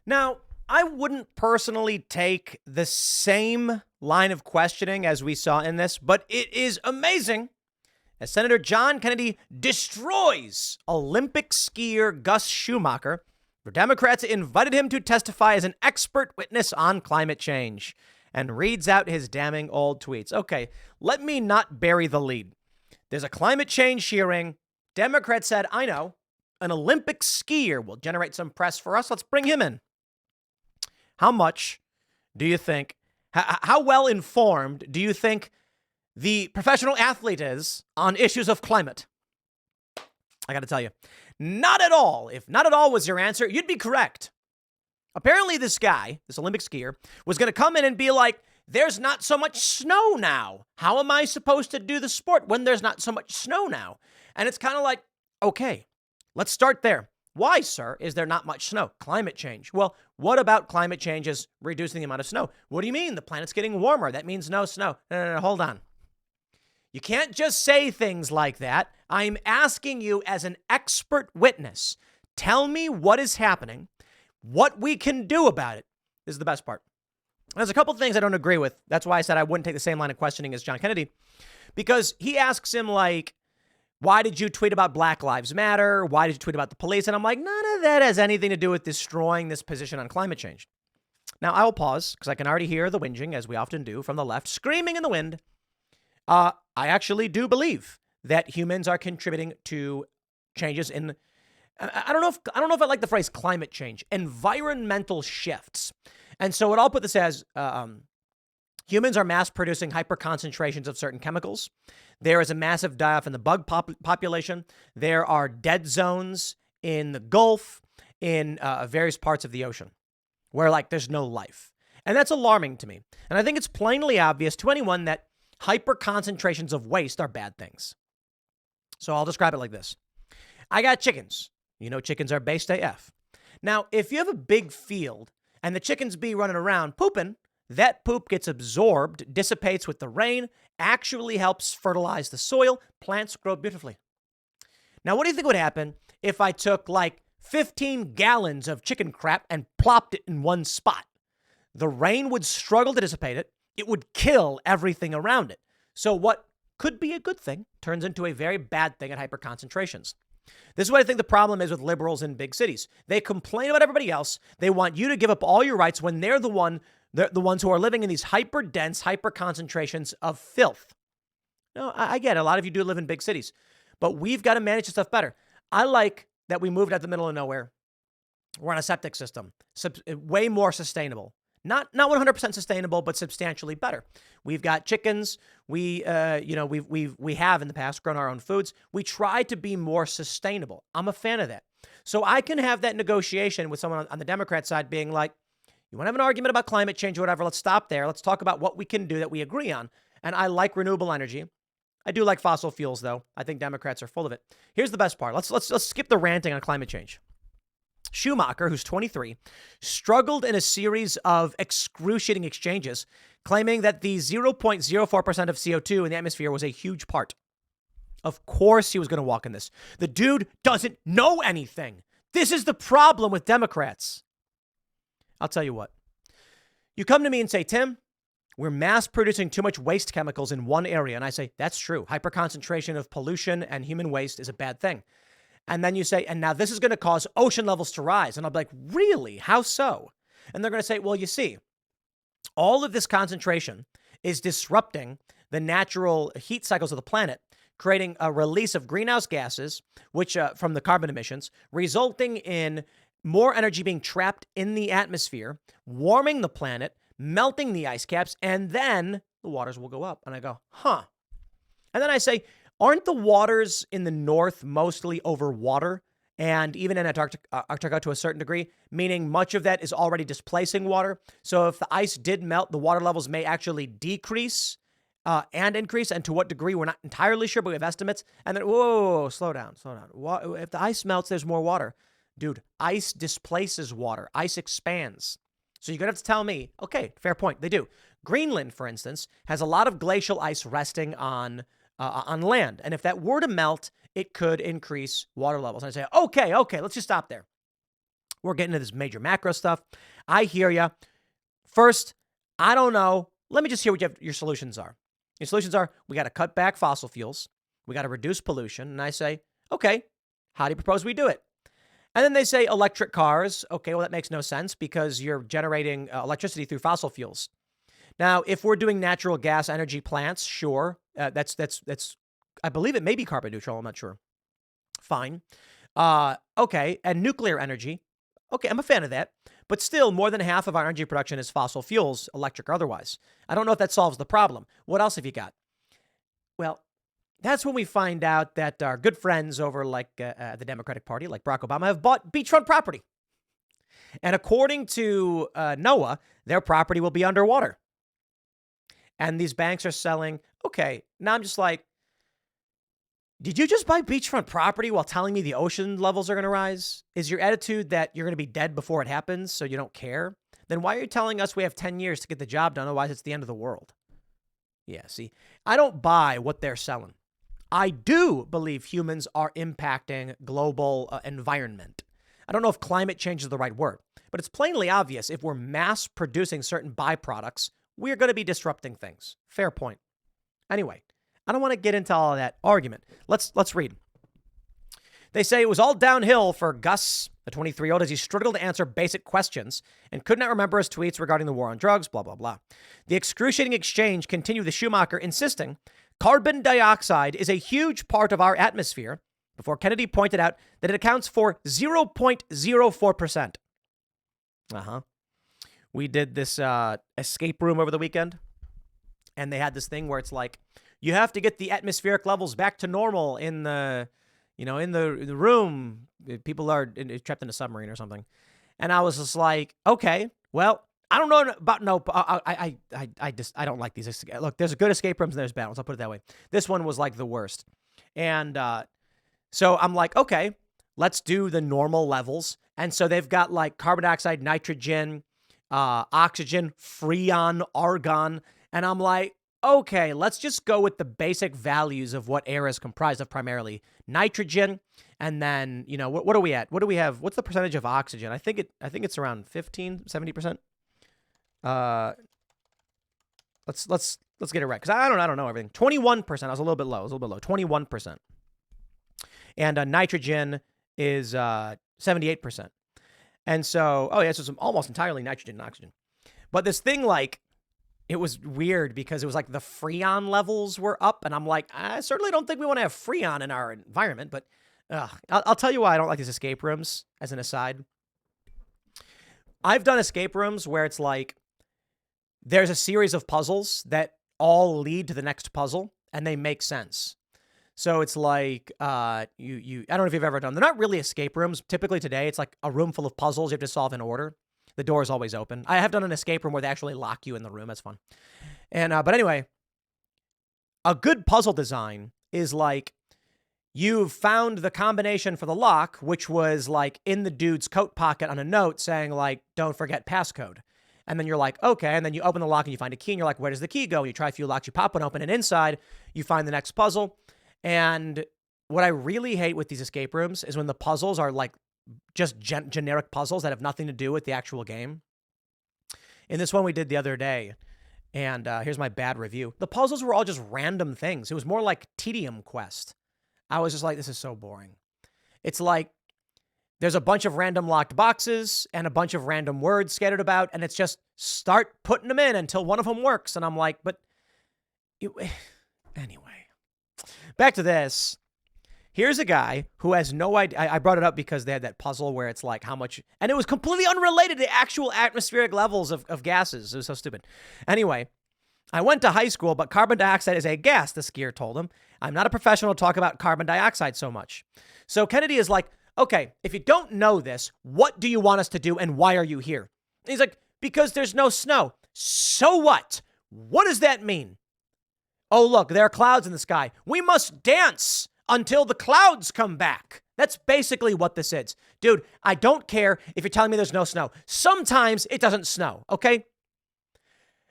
Now, I wouldn't personally take the same line of questioning as we saw in this, but it is amazing as Senator John Kennedy destroys Olympic skier Gus Schumacher, where Democrats invited him to testify as an expert witness on climate change, and reads out his damning old tweets. Okay, let me not bury the lead. There's a climate change hearing. Democrats said, I know, an Olympic skier will generate some press for us. Let's bring him in. How much do you think, how well informed do you think the professional athlete is on issues of climate? I got to tell you, not at all. If not at all was your answer, you'd be correct. Apparently this guy, this Olympic skier, was going to come in and be like, there's not so much snow now. How am I supposed to do the sport when there's not so much snow now? And it's kind of like, okay, let's start there. Why, sir, is there not much snow? Climate change. Well, what about climate change is reducing the amount of snow? What do you mean? The planet's getting warmer. That means no snow. No, hold on. You can't just say things like that. I'm asking you as an expert witness, tell me what is happening, what we can do about it. This is the best part. There's a couple of things I don't agree with. That's why I said I wouldn't take the same line of questioning as John Kennedy, because he asks him like, why did you tweet about Black Lives Matter? Why did you tweet about the police? And I'm like, none of that has anything to do with destroying this position on climate change. Now, I will pause because I can already hear the whinging, as we often do, from the left, screaming in the wind. I actually do believe that humans are contributing to changes in, I don't know if I like the phrase climate change, environmental shifts. And so what I'll put this as, humans are mass producing hyper concentrations of certain chemicals. There is a massive die-off in the bug population. There are dead zones in the Gulf, in various parts of the ocean, where like there's no life. And that's alarming to me. And I think it's plainly obvious to anyone that hyper concentrations of waste are bad things. So I'll describe it like this. I got chickens. You know, chickens are based AF. Now, if you have a big field and the chickens be running around pooping, that poop gets absorbed, dissipates with the rain, actually helps fertilize the soil. Plants grow beautifully. Now, what do you think would happen if I took like 15 gallons of chicken crap and plopped it in one spot? The rain would struggle to dissipate it. It would kill everything around it. So what could be a good thing turns into a very bad thing at hyperconcentrations. This is what I think the problem is with liberals in big cities. They complain about everybody else. They want you to give up all your rights when they're the ones who are living in these hyper-dense, hyper-concentrations of filth. No, I get it. A lot of you do live in big cities, but we've got to manage this stuff better. I like that we moved out the middle of nowhere. We're on a septic system, way more sustainable. Not 100% sustainable, but substantially better. We've got chickens. We have in the past grown our own foods. We try to be more sustainable. I'm a fan of that. So I can have that negotiation with someone on the Democrat side being like, you want to have an argument about climate change or whatever, let's stop there. Let's talk about what we can do that we agree on. And I like renewable energy. I do like fossil fuels, though. I think Democrats are full of it. Here's the best part. Let's skip the ranting on climate change. Schumacher, who's 23, struggled in a series of excruciating exchanges, claiming that the 0.04% of CO2 in the atmosphere was a huge part. Of course he was going to walk in this. The dude doesn't know anything. This is the problem with Democrats. I'll tell you what. You come to me and say, Tim, we're mass producing too much waste chemicals in one area. And I say, that's true. Hyperconcentration of pollution and human waste is a bad thing. And then you say, and now this is going to cause ocean levels to rise. And I'll be like, really? How so? And they're going to say, well, you see, all of this concentration is disrupting the natural heat cycles of the planet, creating a release of greenhouse gases, which from the carbon emissions, resulting in more energy being trapped in the atmosphere, warming the planet, melting the ice caps, and then the waters will go up. And I go, huh. And then I say, aren't the waters in the north mostly over water? And even in Antarctica to a certain degree, meaning much of that is already displacing water. So if the ice did melt, the water levels may actually decrease and increase. And to what degree, we're not entirely sure, but we have estimates. And then, whoa, slow down. If the ice melts, there's more water. Dude, ice displaces water. Ice expands. So you're going to have to tell me, okay, fair point. They do. Greenland, for instance, has a lot of glacial ice resting on land. And if that were to melt, it could increase water levels. And I say, okay, let's just stop there. We're getting into this major macro stuff. I hear you. First, I don't know. Let me just hear what your solutions are. Your solutions are, we got to cut back fossil fuels. We got to reduce pollution. And I say, okay, how do you propose we do it? And then they say electric cars. Okay, well, that makes no sense because you're generating electricity through fossil fuels. Now, if we're doing natural gas energy plants, sure, that's I believe it may be carbon neutral. I'm not sure. Fine. Okay, and nuclear energy. Okay, I'm a fan of that. But still, more than half of our energy production is fossil fuels, electric or otherwise. I don't know if that solves the problem. What else have you got? Well, that's when we find out that our good friends over like the Democratic Party, like Barack Obama, have bought beachfront property. And according to NOAA, their property will be underwater. And these banks are selling. Okay, now I'm just like, did you just buy beachfront property while telling me the ocean levels are going to rise? Is your attitude that you're going to be dead before it happens, so you don't care? Then why are you telling us we have 10 years to get the job done? Otherwise, it's the end of the world. Yeah, see, I don't buy what they're selling. I do believe humans are impacting global environment. I don't know if climate change is the right word, but it's plainly obvious if we're mass producing certain byproducts, we're going to be disrupting things. Fair point. Anyway, I don't want to get into all of that argument. Let's read. They say it was all downhill for Gus, the 23-year-old, as he struggled to answer basic questions and could not remember his tweets regarding the war on drugs, blah, blah, blah. The excruciating exchange continued with Schumacher insisting carbon dioxide is a huge part of our atmosphere, before Kennedy pointed out that it accounts for 0.04%. We did this escape room over the weekend, and they had this thing where it's like, you have to get the atmospheric levels back to normal in the room. People are trapped in a submarine or something. And I was just like, okay, well, I don't know about I don't like these. Look, there's good escape rooms and there's bad ones. I'll put it that way. This one was like the worst. And so I'm like, okay, let's do the normal levels. And so they've got like carbon dioxide, nitrogen, oxygen, freon, argon. And I'm like, okay, let's just go with the basic values of what air is comprised of, primarily nitrogen. And then, what are we at? What do we have? What's the percentage of oxygen? I think it's around 15-70%. Let's get it right, because I don't know everything. 21%. I was a little bit low. 21%. And nitrogen is 78%. And so, so it's almost entirely nitrogen and oxygen. But this thing, like, it was weird because it was like the freon levels were up, and I'm like, I certainly don't think we want to have freon in our environment. But I'll tell you why I don't like these escape rooms. As an aside, I've done escape rooms where it's like there's a series of puzzles that all lead to the next puzzle, and they make sense. So it's like I don't know if you've ever done. They're not really escape rooms. Typically today, it's like a room full of puzzles you have to solve in order. The door is always open. I have done an escape room where they actually lock you in the room. That's fun. And but anyway, a good puzzle design is like you've found the combination for the lock, which was like in the dude's coat pocket on a note saying like, don't forget passcode. And then you're like, okay. And then you open the lock and you find a key and you're like, where does the key go? And you try a few locks, you pop one open, and inside you find the next puzzle. And what I really hate with these escape rooms is when the puzzles are like just generic puzzles that have nothing to do with the actual game. In this one we did the other day, and here's my bad review. The puzzles were all just random things. It was more like Tedium Quest. I was just like, this is so boring. It's like there's a bunch of random locked boxes and a bunch of random words scattered about, and it's just start putting them in until one of them works. And I'm like, but anyway, back to this. Here's a guy who has no idea. I brought it up because they had that puzzle where it's like how much, and it was completely unrelated to actual atmospheric levels of gases. It was so stupid. Anyway, I went to high school, but carbon dioxide is a gas, the skier told him. I'm not a professional to talk about carbon dioxide so much. So Kennedy is like, okay, if you don't know this, what do you want us to do and why are you here? And he's like, because there's no snow. So what? What does that mean? Oh, look, there are clouds in the sky. We must dance until the clouds come back. That's basically what this is. Dude, I don't care if you're telling me there's no snow. Sometimes it doesn't snow, okay?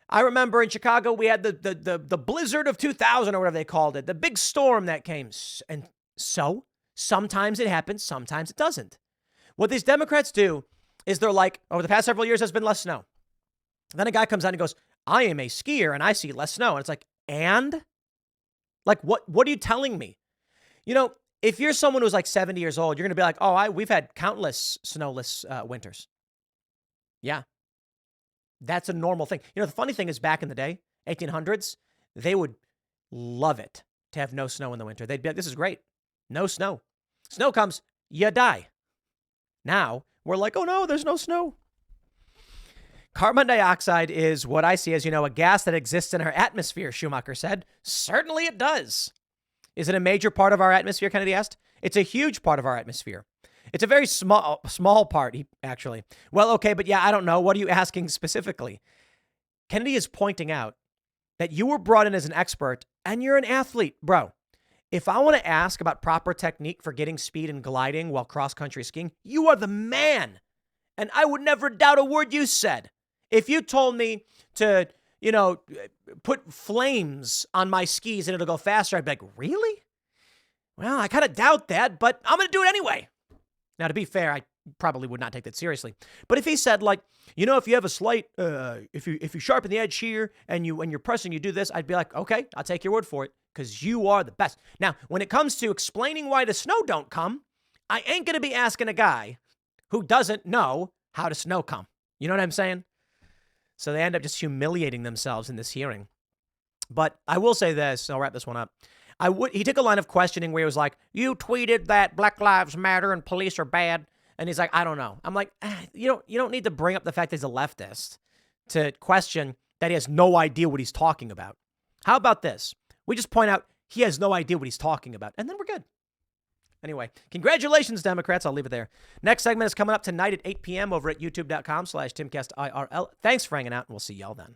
I remember in Chicago, we had the blizzard of 2000 or whatever they called it, the big storm that came. And so sometimes it happens, sometimes it doesn't. What these Democrats do is they're like, over the past several years, there's been less snow. Then a guy comes out and goes, I am a skier and I see less snow. And it's like, and? Like, what are you telling me? If you're someone who's like 70 years old, you're going to be like, oh, we've had countless snowless winters. Yeah. That's a normal thing. The funny thing is back in the day, 1800s, they would love it to have no snow in the winter. They'd be like, this is great. No snow. Snow comes, you die. Now we're like, oh no, there's no snow. Carbon dioxide is what I see as, a gas that exists in our atmosphere, Schumacher said. Certainly it does. Is it a major part of our atmosphere, Kennedy asked? It's a huge part of our atmosphere. It's a very small part, actually. Well, okay, but yeah, I don't know. What are you asking specifically? Kennedy is pointing out that you were brought in as an expert and you're an athlete. Bro, if I want to ask about proper technique for getting speed and gliding while cross-country skiing, you are the man. And I would never doubt a word you said. If you told me to, put flames on my skis and it'll go faster, I'd be like, really? Well, I kind of doubt that, but I'm going to do it anyway. Now, to be fair, I probably would not take that seriously. But if he said, like, if you have a slight, if you sharpen the edge here and when you're pressing, you do this, I'd be like, okay, I'll take your word for it because you are the best. Now, when it comes to explaining why the snow don't come, I ain't going to be asking a guy who doesn't know how the snow come. You know what I'm saying? So they end up just humiliating themselves in this hearing. But I will say this, I'll wrap this one up. He took a line of questioning where he was like, you tweeted that Black Lives Matter and police are bad. And he's like, I don't know. I'm like, you don't need to bring up the fact that he's a leftist to question that he has no idea what he's talking about. How about this? We just point out he has no idea what he's talking about, and then we're good. Anyway, congratulations, Democrats. I'll leave it there. Next segment is coming up tonight at 8 p.m. over at youtube.com/TimcastIRL. Thanks for hanging out, and we'll see y'all then.